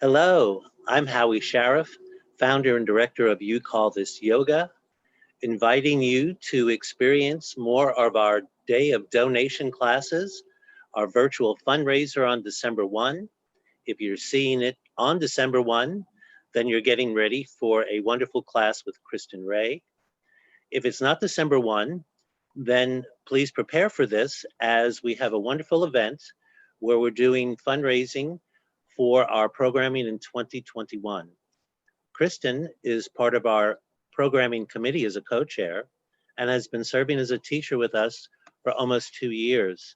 Hello, I'm Howie Shareff, founder and director of You Call This Yoga, inviting you to experience more of our Day of Donation classes, our virtual fundraiser on December 1. If you're seeing it on December 1, then you're getting ready for a wonderful class with Kristen Ray. If it's not December 1, then please prepare for this as we have a wonderful event where we're doing fundraising for our programming in 2021. Kristen is part of our programming committee as a co-chair and has been serving as a teacher with us for almost 2 years.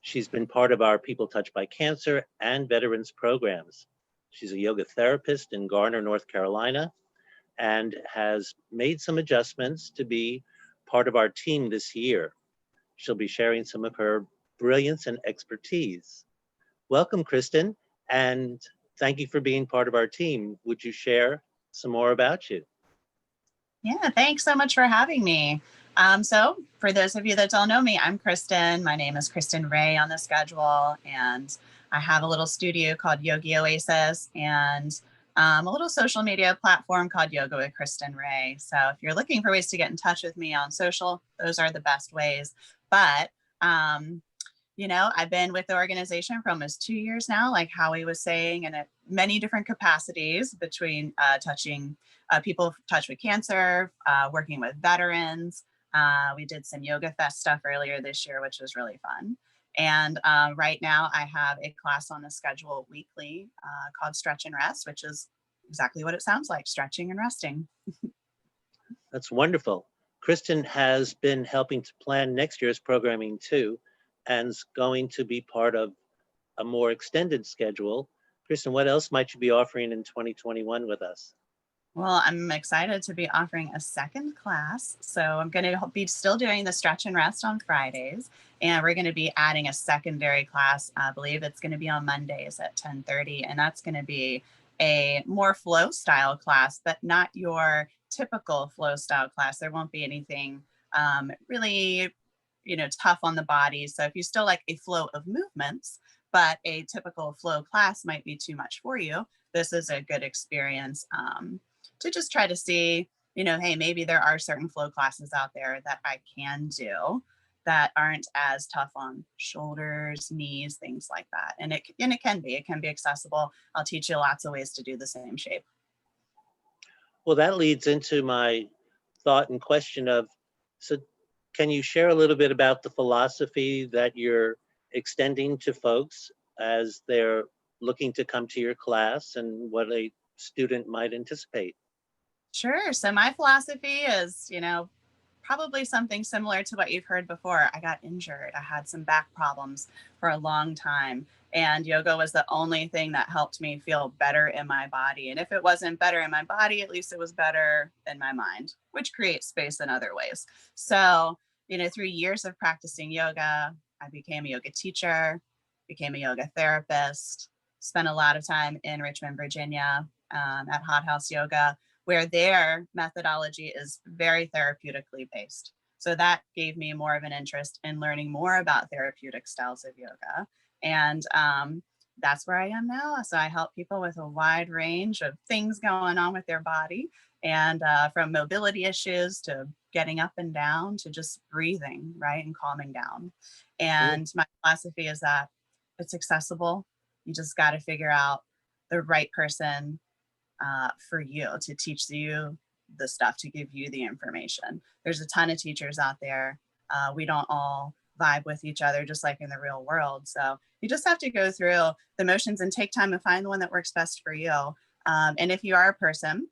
She's been part of our People Touched by Cancer and Veterans programs. She's a yoga therapist in Garner, North Carolina, and has made some adjustments to be part of our team this year. She'll be sharing some of her brilliance and expertise. Welcome, Kristen, and thank you for being part of our team. Would you share some more about you? Yeah, thanks so much for having me. So for those of you that don't know me, I'm Kristen. My name is Kristen Ray on the schedule, and I have a little studio called Yogi Oasis and a little social media platform called Yoga with Kristen Ray. So if you're looking for ways to get in touch with me on social, those are the best ways. But I've been with the organization for almost 2 years now, like Howie was saying, and at many different capacities between touching people touched with cancer, working with veterans. We did some Yoga Fest stuff earlier this year, which was really fun. And right now I have a class on the schedule weekly called Stretch and Rest, which is exactly what it sounds like, stretching and resting. That's wonderful. Kristen has been helping to plan next year's programming too, and is going to be part of a more extended schedule. Kristen, what else might you be offering in 2021 with us? Well, I'm excited to be offering a second class. So I'm going to be still doing the stretch and rest on Fridays. And we're going to be adding a secondary class. I believe it's going to be on Mondays at 10:30. And that's going to be a more flow style class, but not your typical flow style class. There won't be anything really, tough on the body. So if you still like a flow of movements, but a typical flow class might be too much for you, this is a good experience to just try to see, hey, maybe there are certain flow classes out there that I can do that aren't as tough on shoulders, knees, things like that. And it can be accessible. I'll teach you lots of ways to do the same shape. Well, that leads into my thought and question of, so can you share a little bit about the philosophy that you're extending to folks as they're looking to come to your class and what a student might anticipate? Sure. So my philosophy is, probably something similar to what you've heard before. I got injured. I had some back problems for a long time. And yoga was the only thing that helped me feel better in my body. And if it wasn't better in my body, at least it was better in my mind, which creates space in other ways. So, through years of practicing yoga, I became a yoga teacher, became a yoga therapist, spent a lot of time in Richmond, Virginia at Hot House Yoga, where their methodology is very therapeutically based. So that gave me more of an interest in learning more about therapeutic styles of yoga. And that's where I am now. So I help people with a wide range of things going on with their body, and from mobility issues to getting up and down to just breathing, right, and calming down. And my philosophy is that it's accessible. You just got to figure out the right person for you to teach you the stuff, to give you the information. There's a ton of teachers out there. We don't all vibe with each other, just like in the real world. So you just have to go through the motions and take time and find the one that works best for you. And if you are a person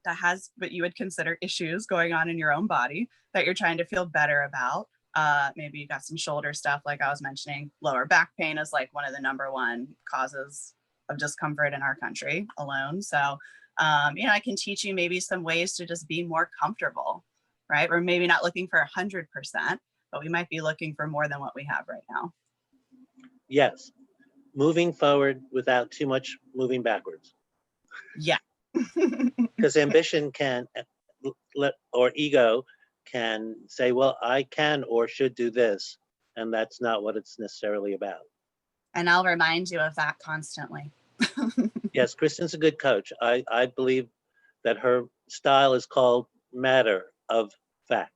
that has what you would consider issues going on in your own body that you're trying to feel better about, maybe you got some shoulder stuff, like I was mentioning, lower back pain is like one of the #1 causes of discomfort in our country alone. So, I can teach you maybe some ways to just be more comfortable, right? We're maybe not looking for 100%, but we might be looking for more than what we have right now. Yes, moving forward without too much moving backwards. Yeah. Because ambition can, or ego can say, well, I can or should do this, and that's not what it's necessarily about. And I'll remind you of that constantly. Yes, Kristen's a good coach. I believe that her style is called matter of fact.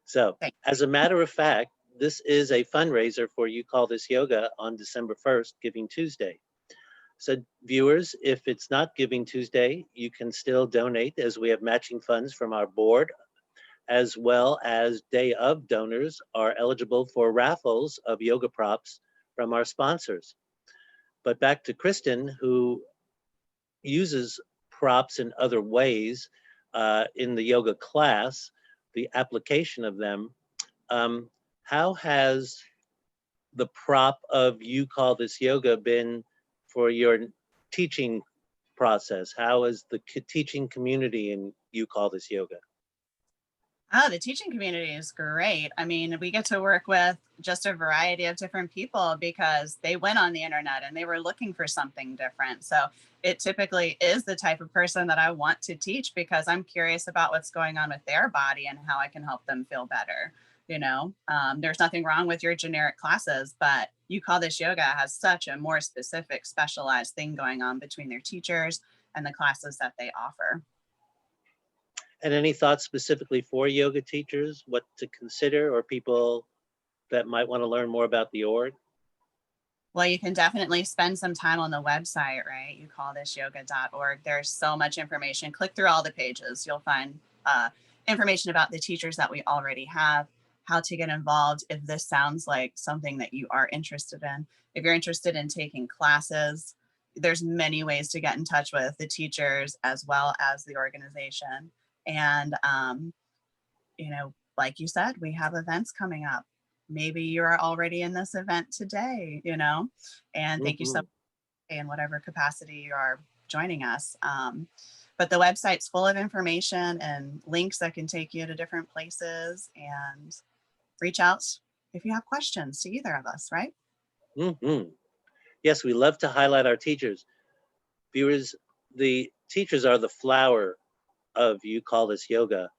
So, Thank as a matter of fact, this is a fundraiser for You Call This Yoga on December 1st, Giving Tuesday. So, viewers, if it's not Giving Tuesday, you can still donate as we have matching funds from our board, as well as day of donors are eligible for raffles of yoga props from our sponsors. But back to Kristen, who uses props in other ways in the yoga class, the application of them. How has the prop of You Call This Yoga been for your teaching process? How is the teaching community in You Call This Yoga? Oh, the teaching community is great. I mean, we get to work with just a variety of different people because they went on the internet and they were looking for something different. So it typically is the type of person that I want to teach because I'm curious about what's going on with their body and how I can help them feel better. There's nothing wrong with your generic classes, but You Call This Yoga has such a more specific, specialized thing going on between their teachers and the classes that they offer. And any thoughts specifically for yoga teachers, what to consider, or people that might want to learn more about the org? Well, you can definitely spend some time on the website, right? YouCallThisYoga.org. There's so much information. Click through all the pages. You'll find information about the teachers that we already have, how to get involved if this sounds like something that you are interested in. If you're interested in taking classes, there's many ways to get in touch with the teachers as well as the organization. And, like you said, we have events coming up. Maybe you're already in this event today, and thank you so much in whatever capacity you are joining us. But the website's full of information and links that can take you to different places, and reach out if you have questions to either of us, right? Mm-hmm. Yes, we love to highlight our teachers. Viewers, the teachers are the flower of You Call This Yoga.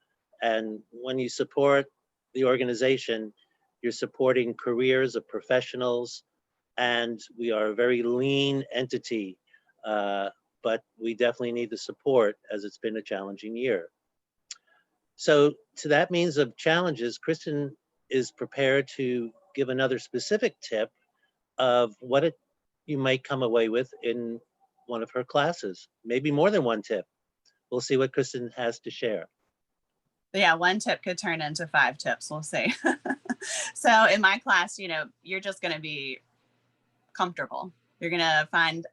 And when you support the organization, you're supporting careers of professionals, and we are a very lean entity, but we definitely need the support as it's been a challenging year. So to that means of challenges, Kristen is prepared to give another specific tip of what you might come away with in one of her classes, maybe more than one tip. We'll see what Kristen has to share. Yeah, one tip could turn into 5 tips. We'll see. So in my class, you're just going to be comfortable. You're going to find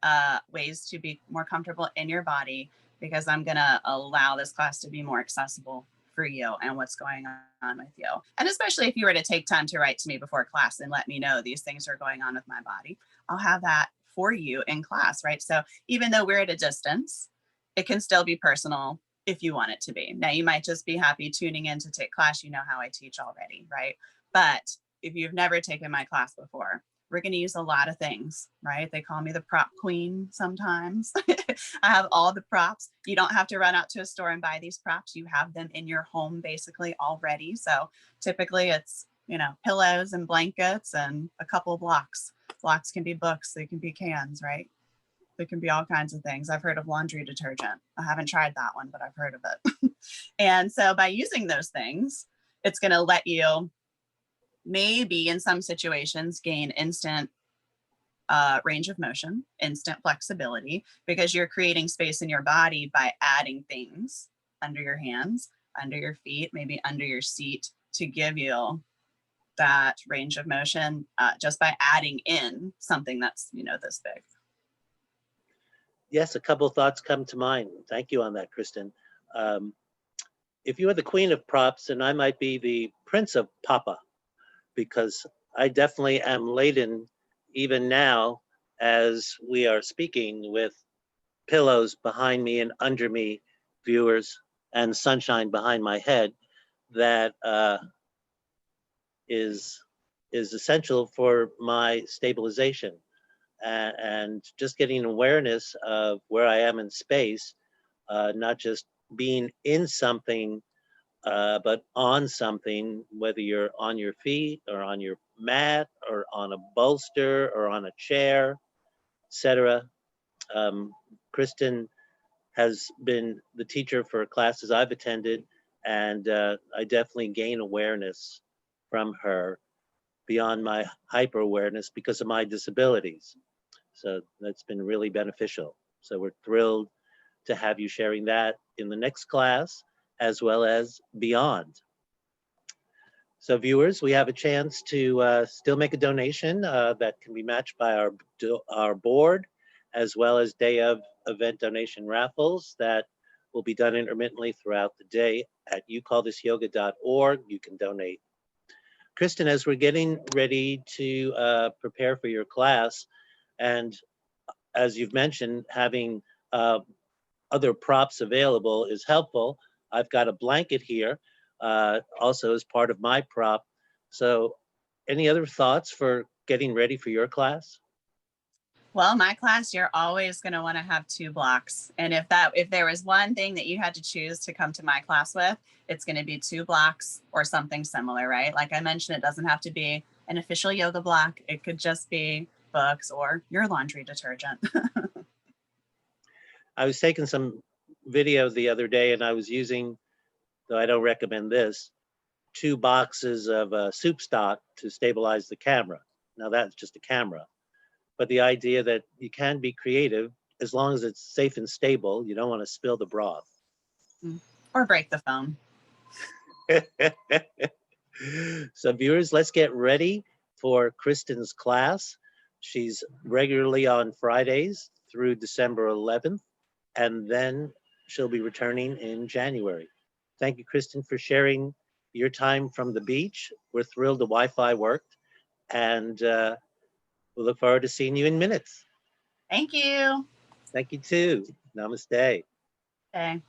ways to be more comfortable in your body because I'm going to allow this class to be more accessible for you and what's going on with you. And especially if you were to take time to write to me before class and let me know these things are going on with my body, I'll have that for you in class, right? So even though we're at a distance, it can still be personal if you want it to be. Now, you might just be happy tuning in to take class. You know how I teach already, right? But if you've never taken my class before, we're going to use a lot of things, right? They call me the prop queen sometimes. I have all the props. You don't have to run out to a store and buy these props. You have them in your home basically already. So typically it's, pillows and blankets and a couple of blocks. Blocks can be books. They can be cans, right? They can be all kinds of things. I've heard of laundry detergent. I haven't tried that one, but I've heard of it. And so by using those things, it's going to let you maybe in some situations gain instant range of motion, instant flexibility, because you're creating space in your body by adding things under your hands, under your feet, maybe under your seat to give you that range of motion just by adding in something that's, this big. Yes, a couple thoughts come to mind. Thank you on that, Kristen. If you are the queen of props, then I might be the prince of Papa, because I definitely am laden even now as we are speaking with pillows behind me and under me, viewers, and sunshine behind my head that is essential for my stabilization. And just getting awareness of where I am in space, not just being in something, but on something, whether you're on your feet or on your mat or on a bolster or on a chair, etc. Kristen has been the teacher for classes I've attended, and I definitely gain awareness from her beyond my hyper awareness because of my disabilities. So that's been really beneficial. So we're thrilled to have you sharing that in the next class as well as beyond. So viewers, we have a chance to still make a donation that can be matched by our board, as well as day of event donation raffles that will be done intermittently throughout the day at youcallthisyoga.org. You can donate. Kristen, as we're getting ready to prepare for your class, and as you've mentioned, having other props available is helpful. I've got a blanket here, also as part of my prop. So any other thoughts for getting ready for your class? Well, my class, you're always going to want to have 2 blocks. And if there was one thing that you had to choose to come to my class with, it's going to be 2 blocks or something similar, right? Like I mentioned, it doesn't have to be an official yoga block. It could just be books or your laundry detergent. I was taking some video the other day and I was using, though I don't recommend this, 2 boxes of soup stock to stabilize the camera. Now that's just a camera. But the idea that you can be creative as long as it's safe and stable. You don't want to spill the broth. Or break the phone. So viewers, let's get ready for Kristen's class. She's regularly on Fridays through December 11th, and then she'll be returning in January. Thank you, Kristen, for sharing your time from the beach. We're thrilled the Wi-Fi worked, and we'll look forward to seeing you in minutes. Thank you. Thank you too. Namaste. Okay.